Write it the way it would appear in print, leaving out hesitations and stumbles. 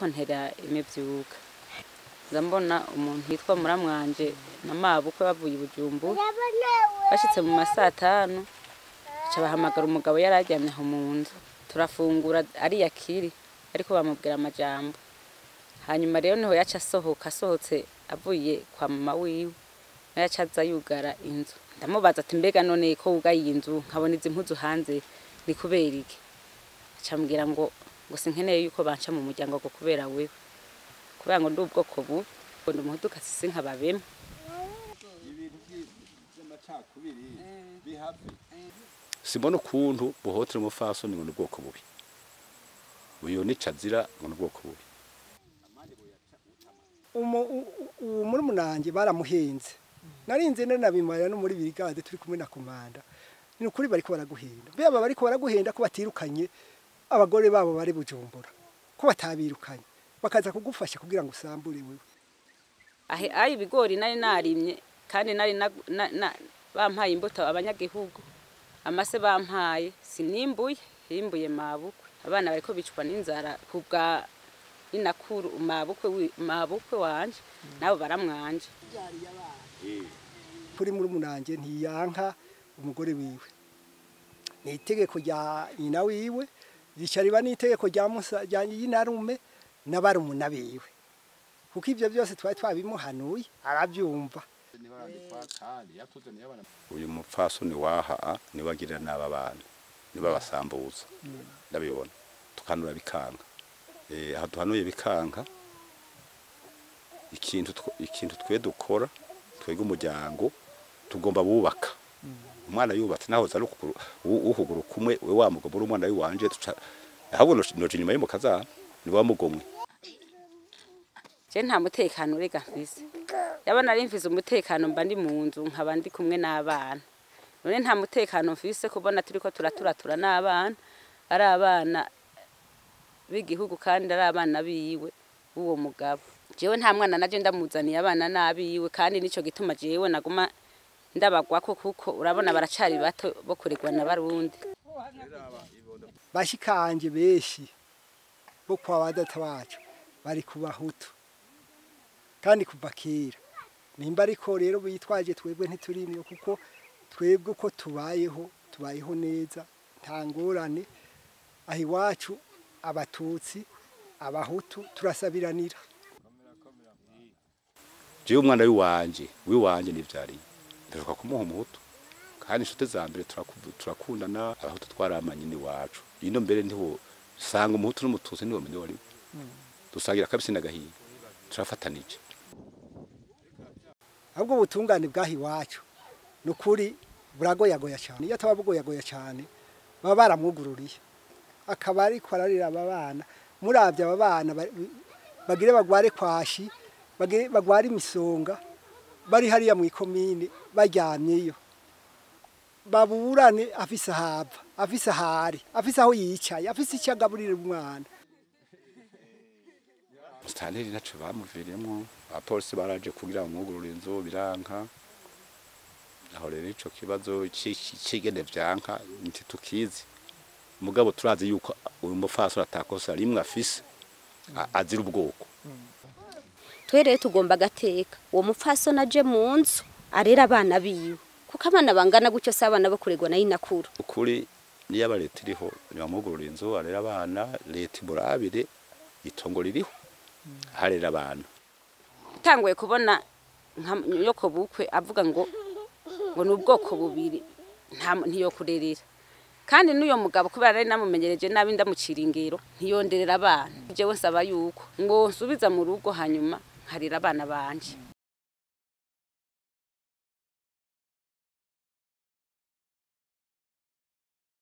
nariko ntera imivyuka ndambona umuntu yitwa muramwanje na mabukwe bavuye Bujumbura bashitse mu masatanu cabahamagara umugabo yararyamye aho mu nzu turafungura ari yakiri ariko bamubwira amajambo hanyuma rero niho yaca asohotse avuye kwa mama wiwe yaca aza yugara inzu ndamubaza ati mbega none ko wugaye inzu nkabona izi mpuzu hanze ni kubera iki acambwira ngo sinkeneye yuko banca mu muryango go kubera wewe kubera ngo ndi ubwoko bubi ngo ndumuduka sisi nkababemo ibintu by'amacakubiri bihafi simbona ukuntu buhotera umupfasoni ngo n'ubwoko bubi uyo nicazira ngo n'ubwoko bubi muri munange baramuhenze narinze nabimara no muri birigade turi kumwe na komanda ni ukuri bariko baraguhenda beba bariko baraguhenda ko batirukanye abagore babo bari Bujumbura ko batabirukanye bakaza kugufasha kugira ngo usambure wewe ayi bigori nari narimye kandi nari bampaye imbuto abanyagihugu amase bampaye sinimbuye himbuye mabukwe abana bariko bicwa n'inzara kubwa inakuru mabukwe wanje nabo baramwanje kuri muri munange ntiyanka umugore wiwe ni itegeko rya nyina wiwe rishariba ni itegeko rya Musa rya yinarume n'abarumuna biwe kuko ivyo byose twabimuhanuye arabyumva uyu mupfasoni waha ni wagira naba bana ni babasambuza ndabibona tukanura bikanga aha duhanuye bikanga ikintu twe dukora twega umuryango tugomba bubaka umwana yubatse naho za ukuguru kumwe we wamugomba umwana wiwanje ahubwo noje nyuma y'umukaza ni wamugomwe je nta mutekano urega mfise yabana ari mfise umutekano mba ndi mu nzu nkaba ndi kumwe n'abana none nta mutekano mfise kubona turiko turaturatura n'abana ari abana b'igihugu kandi ari abana biwe uwo mugabo jewe nta mwana naje ndamuzaniye abana nabiwe kandi nico gituma jewe naguma ndabagwako kuko urabona baracari bato bo kuregwa na Barundi bashikanje beshi bo kwa badata bacu bari kubahutu kandi kuva kera nimba ariko rero bitwaje twebwe ntiturimyo kuko twebwe ko tubayeho neza nta ngorane ahi wacu abatutsi abahutu turasabiranira je umwana wiwanje nivyari ndaruka kumuha umuhutu kandi inshuti za mbere turakundana abahutu twaramanye ni wacu ino mbere ndiho sanga umuhutu n'umututsi niwo menye wari dusangira kabisi nagahiye turafatanije ahubwo ubutungane bwahi wacu nukuri buragoyagoya cyane iyo atababugoyagoya cyane baba baramwugururiye akaba ari kwararira abana muravye abana bagire bagware kwashi bagware imisonga bari hariya mu ikomine baryamyeyo baburane afise hava afise hari afise aho yicaye afise icyagaburira umwana Stanley nacu bamuviremo abapolisi baraje kugira umugurura inzu biranka aho rero ico kibazo cigende vyanka nti tukizi mugabo turazi yuko uyu mupfasoni atakosa rimwe afise azira ubwoko twere tugomba gateka uwo mupfasoni aje mu nzu arera abana biwe kuko abana bangana gucyo sabana bo kuregwa na inakuru ukuri niyo abareta iriho nyamugurura inzu arera abana leta iburabire itongo ririho harera abana tanguye kubona yoko bukwe avuga ngo n'ubwoko bubiri ntiyo kurerera kandi n'uyo mugabo kubera ari namumenyereje nabi ndamucira ingero ntiyonderera abana jewe nsaba yuko ngo nsubiza mu rugo hanyuma harira abana banje